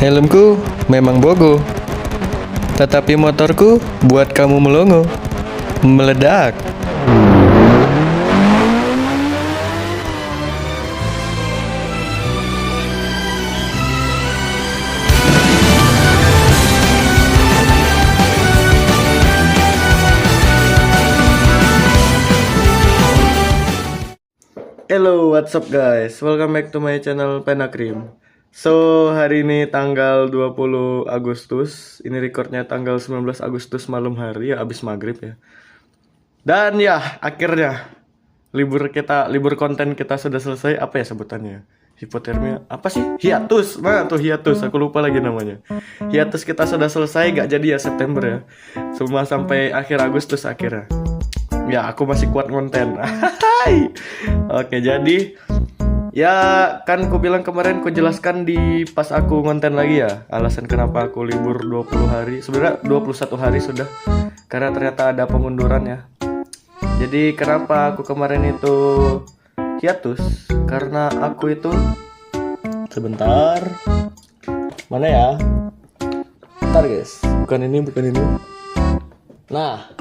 Helmku memang bogo, tetapi motorku buat kamu melongo, meledak. Hello, what's up guys? Welcome back to my channel Penakrim. So, hari ini tanggal 20 Agustus. Ini recordnya tanggal 19 Agustus malam hari ya, abis maghrib ya. Dan ya, akhirnya libur konten kita sudah selesai. Apa ya sebutannya? Hipotermia. Apa sih? Hiatus. Nah, tuh hiatus. Aku lupa lagi namanya. Hiatus kita sudah selesai, gak jadi ya September ya. Cuma sampai akhir Agustus akhirnya. Ya, aku masih kuat konten. Oke, jadi ya kan aku bilang kemarin aku jelaskan di pas aku konten lagi ya, alasan kenapa aku libur 20 hari. Sebenarnya 21 hari sudah. Karena ternyata ada pengunduran ya. Jadi kenapa aku kemarin itu hiatus? Karena aku itu sebentar. Mana ya? Bentar guys. Bukan ini. Nah,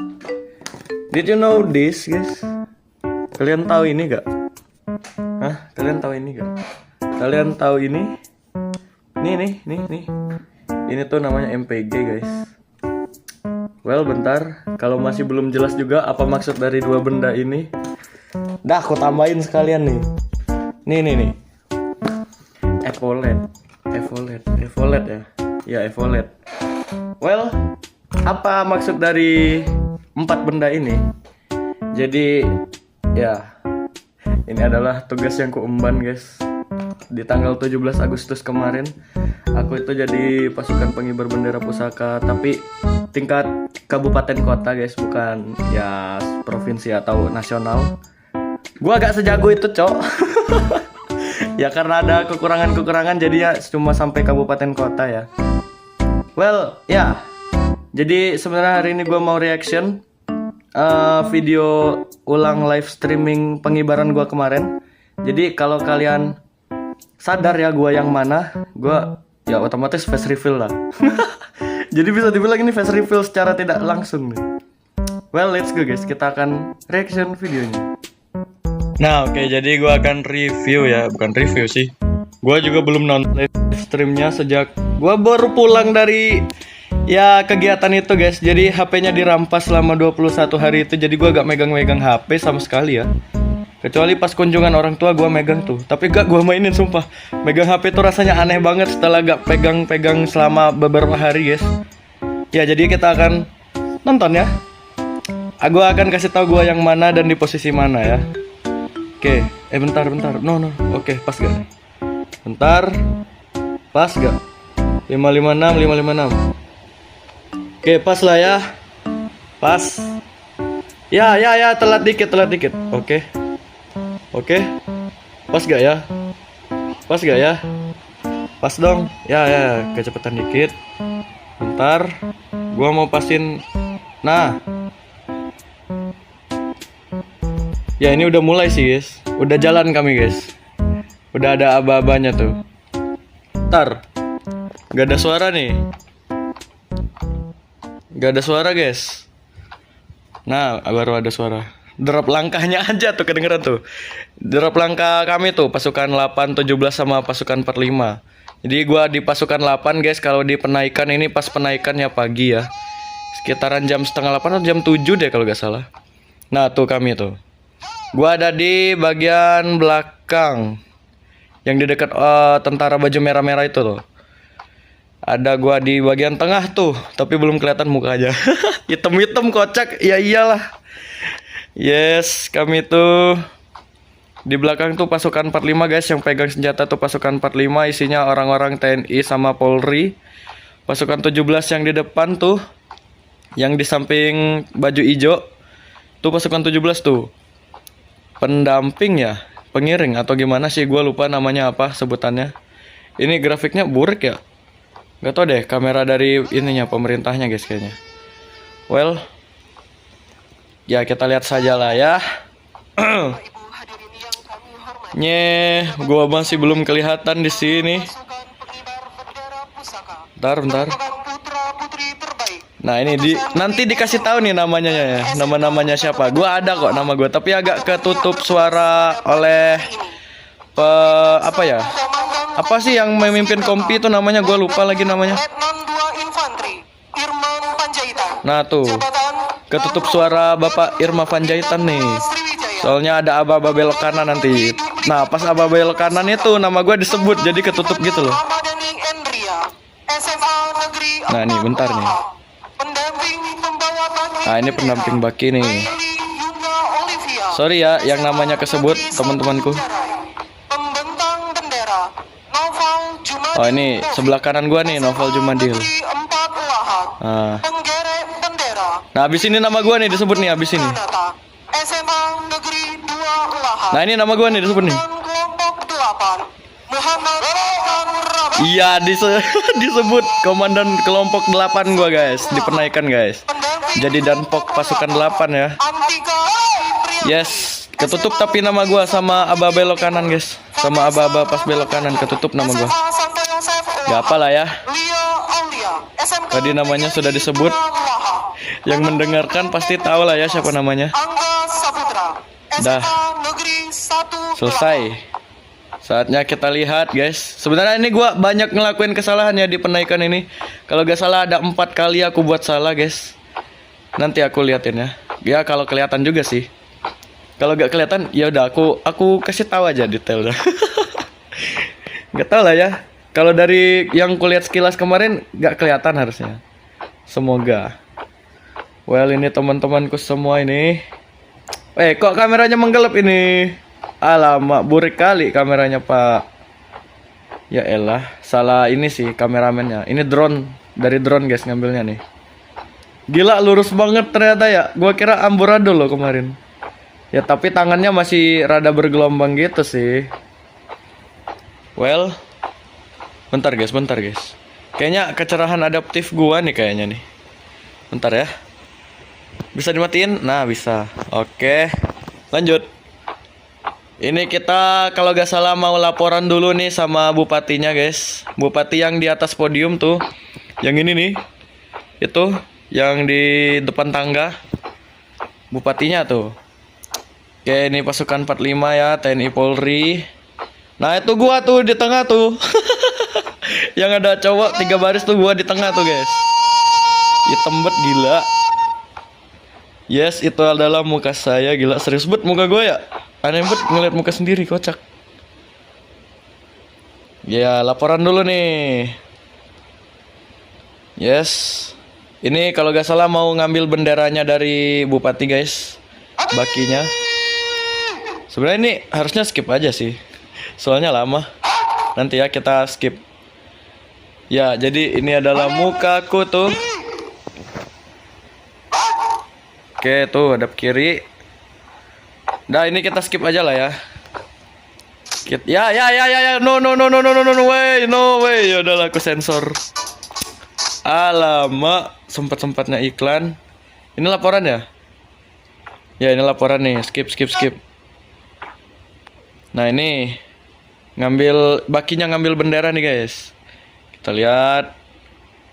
did you know this guys? Kalian tahu ini gak? Hah? Kalian tahu ini gak? Kalian tahu ini? Nih. Ini tuh namanya MPG guys. Well, bentar. Kalau masih belum jelas juga apa maksud dari dua benda ini, dah aku tambahin sekalian nih. Nih. Evolet ya. Ya, Evolet. Well, apa maksud dari 4 benda ini? Jadi ya, ini adalah tugas yang kuemban guys. Di tanggal 17 Agustus kemarin, aku itu jadi pasukan pengibar bendera pusaka, tapi tingkat kabupaten kota guys, bukan ya provinsi atau nasional. Gua agak sejago itu cok. Ya karena ada kekurangan jadinya cuma sampai kabupaten kota ya. Well ya, jadi sebenarnya hari ini gua mau reaction video ulang live streaming pengibaran gua kemarin. Jadi kalau kalian sadar ya gua yang mana, gua ya otomatis face reveal lah. Jadi bisa dibilang ini face reveal secara tidak langsung nih. Well, let's go guys, kita akan reaction videonya. Nah, oke, jadi gua akan review ya, bukan review sih. Gua juga belum nonton live streamnya sejak gua baru pulang dari ya kegiatan itu guys. Jadi HP-nya dirampas selama 21 hari itu. Jadi gue gak megang-megang HP sama sekali ya. Kecuali pas kunjungan orang tua gue megang tuh. Tapi gak gue mainin sumpah. Megang HP tuh rasanya aneh banget setelah gak pegang-pegang selama beberapa hari guys. Ya jadi kita akan nonton ya. Gue akan kasih tahu gue yang mana dan di posisi mana ya. Oke, bentar. No. Oke, pas gak nih? Bentar. Pas gak? 556. Oke, pas lah ya. Pas. Ya, telat dikit. Oke. Pas gak ya? Pas dong. Ya, kecepatan dikit. Bentar. Gua mau pasin. Nah. Ya, ini udah mulai sih, guys. Udah jalan kami, guys. Udah ada aba-abanya tuh. Bentar. Gak ada suara nih. Gak ada suara guys. Nah baru ada suara. Drop langkahnya aja tuh kedengeran tuh. Drop langkah kami tuh pasukan 8, 17 sama pasukan 45. Jadi gua di pasukan 8 guys. Kalau di penaikan ini pas penaikannya pagi ya, sekitaran jam setengah 8 atau jam 7 deh kalau gak salah. Nah tuh kami tuh. Gua ada di bagian belakang, yang di dekat tentara baju merah-merah itu tuh. Ada gua di bagian tengah tuh, tapi belum kelihatan mukanya. Hitam kocak. Ya iyalah. Yes, kami tuh di belakang tuh pasukan 45 guys. Yang pegang senjata tuh pasukan 45, isinya orang-orang TNI sama Polri. Pasukan 17 yang di depan tuh, yang di samping baju hijau tuh pasukan 17 tuh. Pendamping ya, pengiring atau gimana sih, gua lupa namanya apa sebutannya. Ini grafiknya buruk ya. Gak tau deh, kamera dari ininya pemerintahnya guys kayaknya. Well, ya kita lihat saja lah ya. Gua masih belum kelihatan di sini. Bentar. Nah ini nanti dikasih tahu nih namanya ya, nama-namanya siapa. Gua ada kok nama gua, tapi agak ketutup suara oleh apa ya? Apa sih yang memimpin kompi itu namanya? Gua lupa lagi namanya. Nah tuh, ketutup suara Bapak Irma Panjaitan nih. Soalnya ada aba-aba belok kanan nanti. Nah pas aba belok kanan itu nama gua disebut, jadi ketutup gitu loh. Nah nih bentar nih. Nah ini pendamping Baki nih. Sorry ya yang namanya kesebut teman-temanku. Oh ini sebelah kanan gua nih Novel Jumadil. Nah abis ini nama gua nih disebut nih abis ini. Nah ini nama gua nih disebut nih. Iya disebut Komandan Kelompok 8 gua guys, dipenaikan guys. Jadi Danpok pasukan 8 ya. Yes, ketutup tapi nama gua sama aba belok kanan guys. Sama aba-aba pas belok kanan ketutup nama gua. Gak apa lah ya. Tadi namanya sudah disebut. Yang mendengarkan pasti tahu lah ya siapa namanya. Dah. Selesai. Saatnya kita lihat guys. Sebenarnya ini gua banyak ngelakuin kesalahan ya di penaikan ini. Kalau gak salah ada 4 kali aku buat salah guys. Nanti aku liatin ya. Ya kalau kelihatan juga sih. Kalau gak kelihatan ya udah aku kasih tahu aja detailnya. Gak tahu lah ya. Kalau dari yang kulihat sekilas kemarin gak kelihatan harusnya. Semoga. Well ini teman-temanku semua ini. Kok kameranya menggelap ini? Alamak, burik kali kameranya Pak. Ya elah, salah ini sih kameramennya. Ini drone, dari drone guys ngambilnya nih. Gila lurus banget ternyata ya. Gua kira amburadul loh kemarin. Ya tapi tangannya masih rada bergelombang gitu sih. Well, bentar guys. Kayaknya kecerahan adaptif gua nih kayaknya nih. Bentar ya. Bisa dimatiin? Nah bisa. Oke, lanjut. Ini kita kalau gak salah mau laporan dulu nih sama bupatinya guys. Bupati yang di atas podium tuh. Yang ini nih. Itu yang di depan tangga. Bupatinya tuh. Oke ini pasukan 45 ya, TNI Polri. Nah itu gua tuh di tengah tuh. Yang ada cowok 3 baris tuh gua di tengah tuh guys. Hitam bet gila. Yes itu adalah muka saya. Gila serius bet muka gue ya. Aneh bet ngeliat muka sendiri kocak. Ya laporan dulu nih. Yes. Ini kalau gak salah mau ngambil benderanya dari bupati guys. Bakinya. Sebenarnya ini harusnya skip aja sih. Soalnya lama. Nanti ya kita skip. Ya jadi ini adalah mukaku tuh. Oke tuh hadap kiri. Nah ini kita skip aja lah ya. Ya no way. Ya udahlah aku sensor. Alamak, sempat-sempatnya iklan. Ini laporan ya? Ya ini laporan nih, skip. Nah ini bakinya ngambil bendera nih guys. Kita lihat.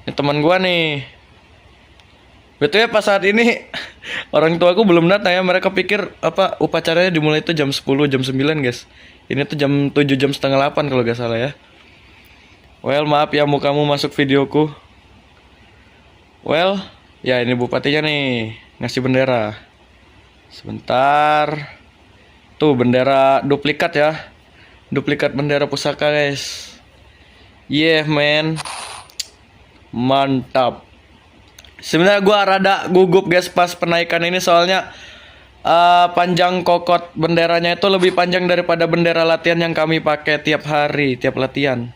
Ini teman gua nih. Betul ya pas saat ini orang tua aku belum datang ya. Mereka pikir apa upacaranya dimulai itu jam 10, jam 9 guys. Ini tuh jam 7, jam setengah 8 kalau gak salah ya. Well maaf ya mukamu masuk videoku. Well ya ini bupatinya nih ngasih bendera. Sebentar. Tuh bendera duplikat ya. Duplikat bendera pusaka guys. Yeah man. Mantap. Sebenarnya gua rada gugup guys pas penaikan ini soalnya panjang kokot benderanya itu lebih panjang daripada bendera latihan yang kami pakai tiap hari, tiap latihan.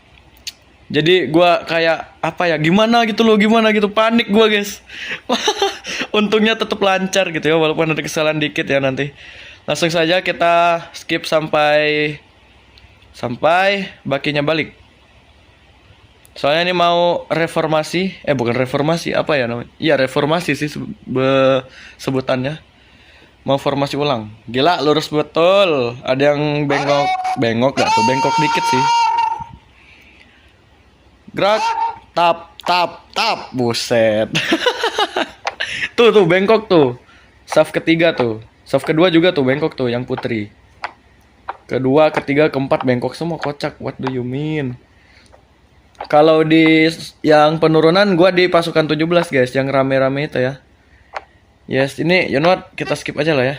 Jadi gua kayak apa ya, gimana gitu panik gua guys. Untungnya tetap lancar gitu ya walaupun ada kesalahan dikit ya nanti. Langsung saja kita skip sampai bakinya balik. Soalnya ini mau reformasi, bukan reformasi, apa ya namanya? Iya reformasi sih sebutannya. Mau formasi ulang. Gila lurus betul. Ada yang bengok gak tuh? Bengkok dikit sih. Gerak. Tap. Buset. Tuh bengkok tuh. Saf ketiga tuh. Saf kedua juga tuh bengkok tuh yang putri. Kedua, ketiga, keempat bengkok semua, kocak. What do you mean? Kalau di yang penurunan gua di pasukan 17 guys, yang rame-rame itu ya. Yes, ini you know what? Kita skip aja lah ya.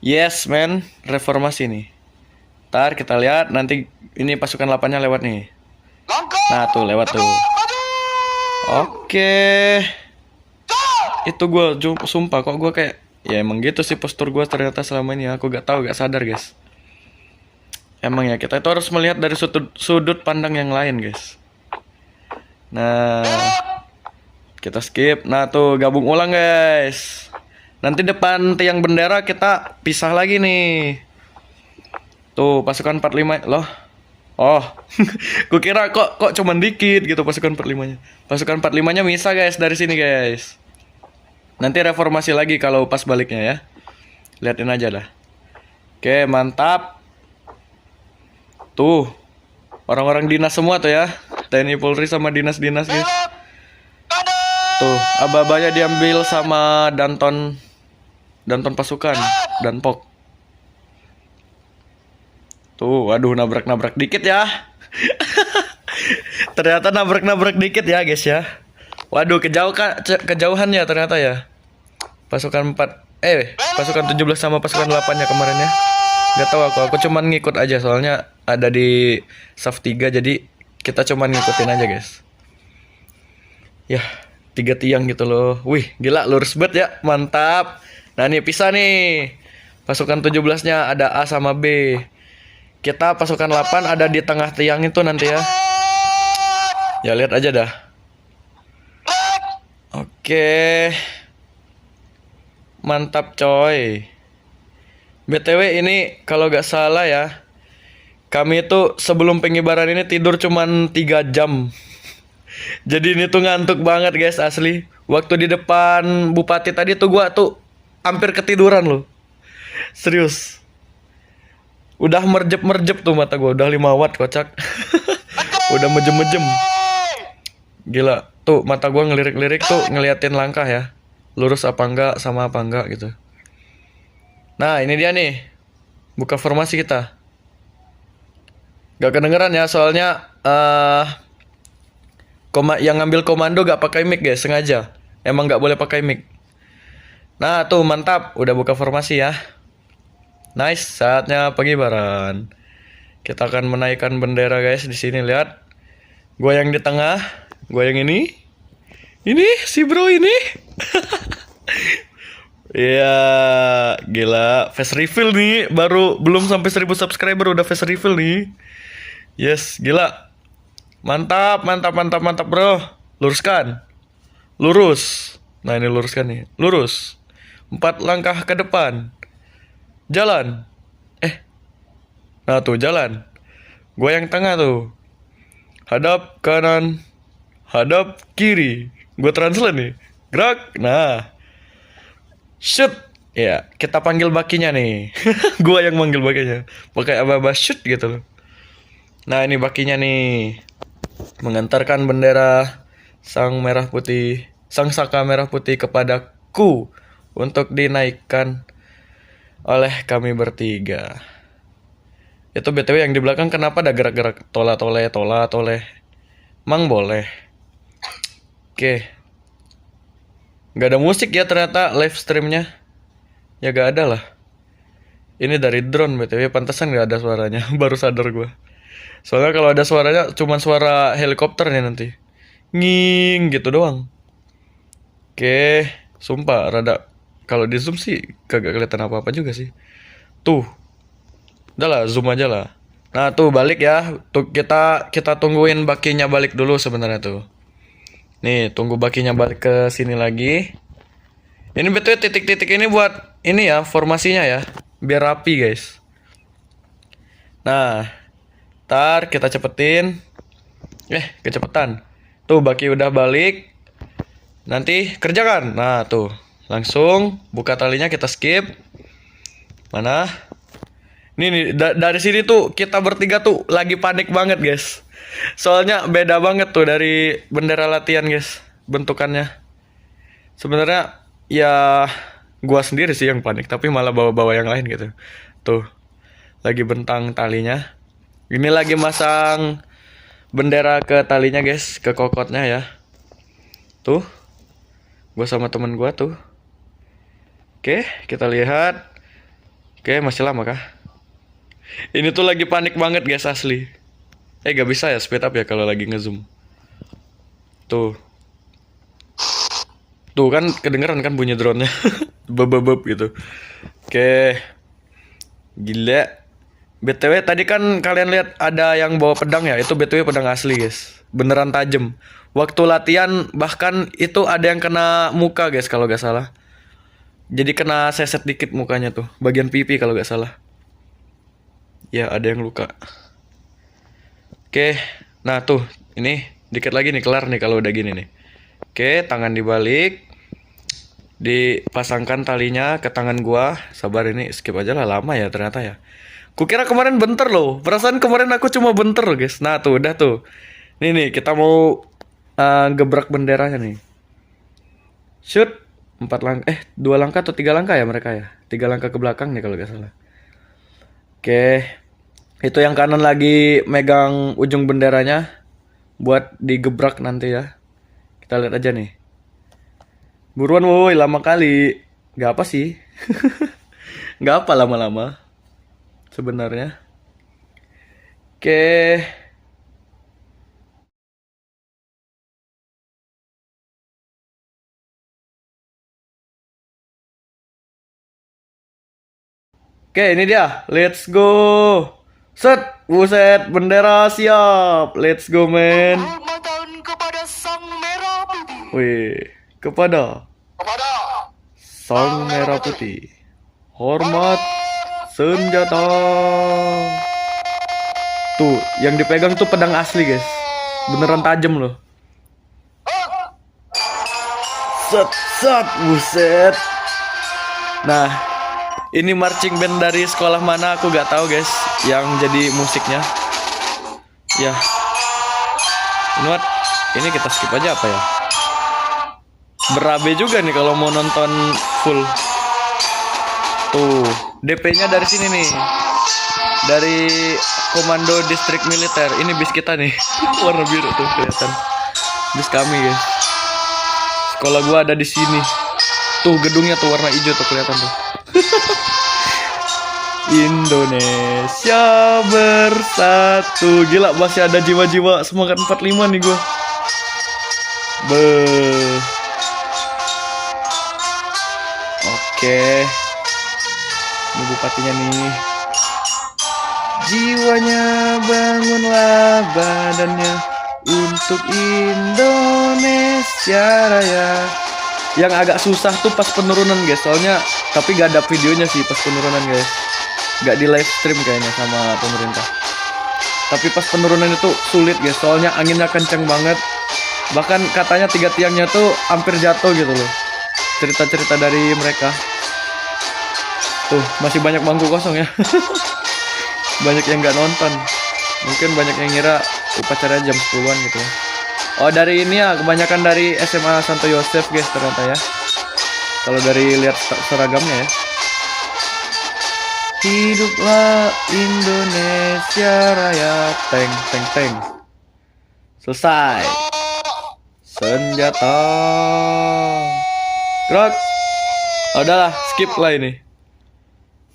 Yes, man, reformasi nih. Ntar kita lihat nanti ini pasukan 8-nya lewat nih. Nah, tuh lewat tuh. Oke. Itu gue sumpah kok gue kayak ya emang gitu sih postur gue ternyata selama ini aku gak sadar guys. Emang ya kita itu harus melihat dari sudut pandang yang lain guys. Nah kita skip. Nah tuh gabung ulang guys. Nanti depan tiang bendera kita pisah lagi nih. Tuh pasukan 45 loh. Oh, kukira kok cuman dikit gitu pasukan 45-nya. Pasukan 45-nya bisa guys dari sini guys. Nanti reformasi lagi kalau pas baliknya ya. Liatin aja dah. Oke, mantap. Tuh. Orang-orang dinas semua tuh ya. TNI Polri sama dinas-dinas guys. Tuh, aba-abanya diambil sama Danton pasukan, Danpok. Tuh, waduh nabrak-nabrak dikit ya. Ternyata nabrak-nabrak dikit ya guys ya. Waduh, kejauhannya ternyata ya. Pasukan 17 sama pasukan 8-nya kemarin ya. Gak tahu aku cuman ngikut aja soalnya ada di saf 3 jadi kita cuman ngikutin aja, guys. Ya, 3 tiang gitu loh. Wih, gila lurus banget ya. Mantap. Nah, nih pisah nih. Pasukan 17-nya ada A sama B. Kita pasukan 8 ada di tengah tiang itu nanti ya. Ya, lihat aja dah. Oke. Mantap coy. BTW ini kalau gak salah ya, kami itu sebelum pengibaran ini tidur cuman 3 jam. Jadi ini tuh ngantuk banget guys asli. Waktu di depan bupati tadi tuh gua tuh hampir ketiduran loh. Serius. Udah merjep-merjep tuh mata gua, udah 5 watt kocak. Udah mejem-mejem. Gila, tuh mata gua ngelirik-lirik tuh ngeliatin langkah ya. Lurus apa enggak, sama apa enggak gitu. Nah, ini dia nih. Buka formasi kita. Gak kedengeran ya, soalnya yang ngambil komando gak pakai mic guys, sengaja. Emang gak boleh pakai mic. Nah, tuh mantap, udah buka formasi ya. Nice, saatnya pengibaran. Kita akan menaikkan bendera guys di sini, lihat. Gua yang di tengah, gua yang ini. Ini si bro ini. Iya, gila. Face reveal nih, baru belum sampai 1000 subscriber udah face reveal nih. Yes, gila. Mantap, mantap, mantap, mantap, bro. Luruskan. Lurus. Nah, ini luruskan nih. Lurus. 4 langkah ke depan. Jalan. Nah, tuh jalan. Gue yang tengah tuh. Hadap kanan. Hadap kiri. Gue translate nih. Gerak. Nah. Shoot. Ya, kita panggil bakinya nih. Gua yang manggil bakinya. Pakai aba-aba shoot gitu loh. Nah, ini bakinya nih. Mengantarkan bendera sang saka merah putih kepadaku untuk dinaikkan oleh kami bertiga. Itu BTW yang di belakang kenapa ada gerak-gerak tola tole. Mang boleh. Oke. Gak ada musik ya ternyata live streamnya. Ya gak ada lah. Ini dari drone BTW, pantesan gak ada suaranya. Baru sadar gue. Soalnya kalau ada suaranya cuman suara helikopter nih nanti. Nging gitu doang. Oke, sumpah rada kalau di zoom sih kagak kelihatan apa-apa juga sih. Tuh. Udah lah, zoom aja lah. Nah, tuh balik ya. Tuh kita tungguin bakinya balik dulu sebenarnya tuh. Nih, tunggu bakinya balik ke sini lagi. Ini betul titik-titik ini buat ini ya, formasinya ya. Biar rapi, guys. Nah, ntar kita cepetin. Kecepetan. Tuh, baki udah balik. Nanti kerjakan. Nah, tuh. Langsung buka talinya, kita skip. Mana? Nih, dari sini tuh kita bertiga tuh lagi panik banget, guys. Soalnya beda banget tuh dari bendera latihan, guys. Bentukannya. Sebenarnya ya gua sendiri sih yang panik, tapi malah bawa-bawa yang lain gitu. Tuh, lagi bentang talinya. Ini lagi masang bendera ke talinya, guys, ke kokotnya ya. Tuh, gua sama temen gua tuh. Oke, kita lihat. Oke, masih lama kah? Ini tuh lagi panik banget, guys, asli. Gak bisa ya speed up ya kalau lagi ngezoom. Tuh. Tuh kan kedengeran kan bunyi drone-nya. Bebebeb gitu. Oke. Gila. BTW tadi kan kalian lihat ada yang bawa pedang ya. Itu BTW pedang asli, guys. Beneran tajam. Waktu latihan bahkan itu ada yang kena muka, guys, kalau gak salah. Jadi kena seset dikit mukanya tuh. Bagian pipi kalau gak salah. Ya, ada yang luka. Oke. Nah, tuh. Ini dikit lagi nih kelar nih kalau udah gini nih. Oke, tangan dibalik. Dipasangkan talinya ke tangan gua. Sabar, ini skip aja lah, lama ya ternyata ya. Kukira kemarin bentar loh. Perasaan kemarin aku cuma bentar loh, guys. Nah, tuh udah tuh. Nih kita mau gebrak benderanya nih. Shoot. 2 langkah atau 3 langkah ya mereka ya. 3 langkah ke belakang nih kalau gak salah. Oke. Itu yang kanan lagi megang ujung benderanya buat digebrak nanti ya. Kita lihat aja nih. Buruan woi, lama kali. Gak apa sih. Gak apa lama-lama sebenarnya. Oke. Oke, ini dia. Let's go. Set, buset, bendera siap. Let's go, men. Hormatan kepada Sang Merah Putih. Wih, kepada Kepada Sang Merah Putih. Hormat senjata. Tuh, yang dipegang tuh pedang asli, guys. Beneran tajam loh. Set, set, buset. Nah, ini marching band dari sekolah mana aku gak tahu, guys, yang jadi musiknya. Ya. Ini kita skip aja apa ya? Berabe juga nih kalau mau nonton full. Tuh, DP-nya dari sini nih. Dari Komando Distrik Militer. Ini bis kita nih. Warna biru tuh kelihatan. Bis kami, guys. Sekolah gua ada di sini. Tuh gedungnya tuh warna hijau tuh kelihatan tuh. Indonesia bersatu. Gila, masih ada jiwa-jiwa semangat 45 nih gua. Oke. Ini bupatinya nih. Jiwanya bangunlah badannya untuk Indonesia Raya. Yang agak susah tuh pas penurunan, guys. Soalnya tapi gak ada videonya sih pas penurunan, guys. Gak di live stream kayaknya sama pemerintah. Tapi pas penurunan itu sulit, guys. Soalnya anginnya kenceng banget. Bahkan katanya 3 tiangnya tuh hampir jatuh gitu loh. Cerita-cerita dari mereka. Tuh, masih banyak bangku kosong ya. Banyak yang gak nonton. Mungkin banyak yang ngira upacara jam 10-an gitu ya. Oh, dari ini ya, kebanyakan dari SMA Santo Yosef, guys, ternyata ya. Kalau dari lihat seragamnya ya. Hiduplah Indonesia Raya. Teng, teng, teng. Selesai. Senjata. Gerak. Udahlah, skip lah ini.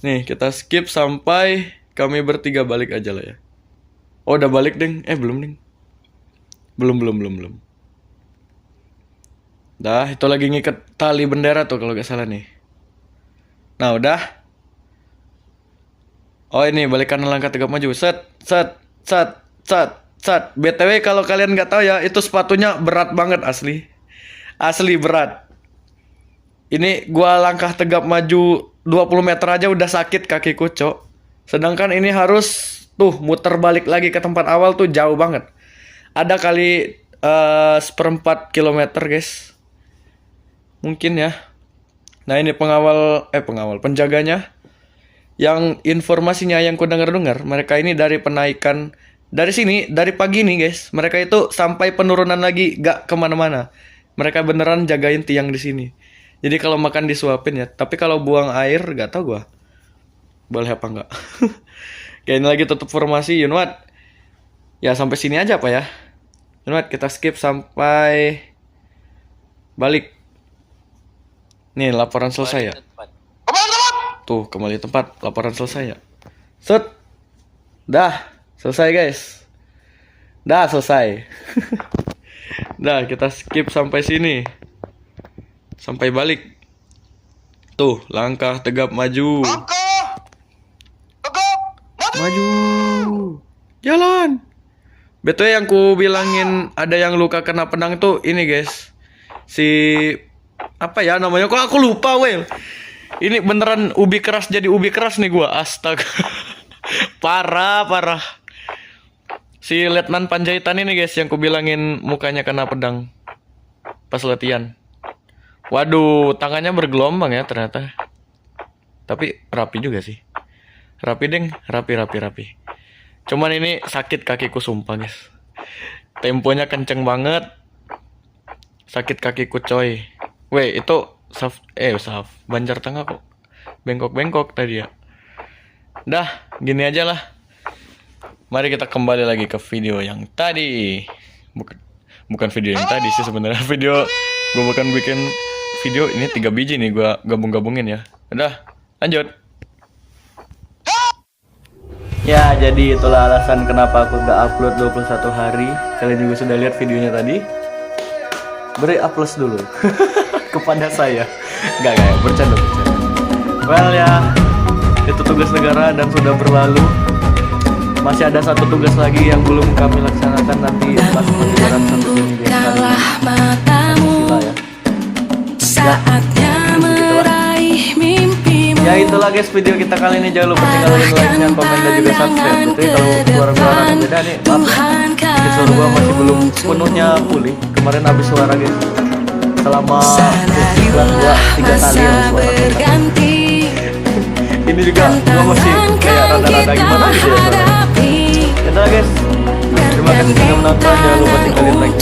Nih, kita skip sampai kami bertiga balik aja lah ya. Oh, udah balik, deng. Belum, deng. Belum. Dah, itu lagi ngikat tali bendera tuh kalau gak salah nih. Nah, udah. Oh, ini balik kanan langkah tegap maju. Set. BTW kalau kalian nggak tahu ya, itu sepatunya berat banget asli. Asli berat. Ini gua langkah tegap maju 20 meter aja udah sakit kakiku, Cok. Sedangkan ini harus tuh muter balik lagi ke tempat awal tuh jauh banget. Ada kali 1/4 kilometer, guys. Mungkin ya. Nah, ini penjaganya. Yang informasinya yang ku dengar-dengar, mereka ini dari penaikan dari sini, dari pagi nih guys, mereka itu sampai penurunan lagi gak kemana-mana. Mereka beneran jagain tiang di sini. Jadi kalau makan disuapin ya. Tapi kalau buang air gak tau gua boleh apa enggak. Kayak ini lagi tutup formasi, you know what? Ya sampai sini aja apa ya. You know what? Kita skip sampai balik. Nih laporan selesai ya. Tuh kembali tempat, laporan selesai ya. Set. Dah, selesai guys. Dah selesai. Dah, kita skip sampai sini. Sampai balik. Tuh, langkah tegap maju. Langkah tegap maju. Maju. Jalan. Betul yang ku bilangin ada yang luka kena pedang tuh ini guys. Si apa ya namanya? Kok aku lupa, Wel. Ini beneran ubi keras jadi ubi keras nih gua. Astaga. Parah. Si Letnan Panjaitan ini guys yang ku bilangin mukanya kena pedang pas latihan. Waduh, tangannya bergelombang ya ternyata. Tapi rapi juga sih. Rapi deng, rapi. Cuman ini sakit kakiku sumpah guys. Temponya kenceng banget. Sakit kakiku coy. Weh, itu Saf, Banjar Tengah kok bengkok-bengkok tadi ya. Dah, gini aja lah. Mari kita kembali lagi ke video yang tadi. Bukan video yang tadi sih sebenarnya. Video gue bukan bikin video ini 3 biji nih gue gabung-gabungin ya. Udah, lanjut. Ya, jadi itulah alasan kenapa aku gak upload 21 hari. Kalian juga sudah lihat videonya tadi. Beri applause dulu kepada saya. Gak, bercanda. Well ya, itu tugas negara dan sudah berlalu. Masih ada satu tugas lagi yang belum kami laksanakan nanti pas pelajaran 1 Juni Bukalah matamu ya. Saatnya meraih mimpimu. Ya itulah guys video kita kali ini. Jangan lupa tinggalin like-nya, komen dan juga subscribe. Betul kalau suara-suara beda nih, maaf ya. Jadi suara gua masih belum sepenuhnya pulih. Kemarin habis suara guys. Selama bulan gua 3 kali habis suara berganti. Ini juga gua masih kayak rada-rada gimana gitu ya suara. Itulah guys. Terima kasih sudah menonton. Jangan lupa tinggalin like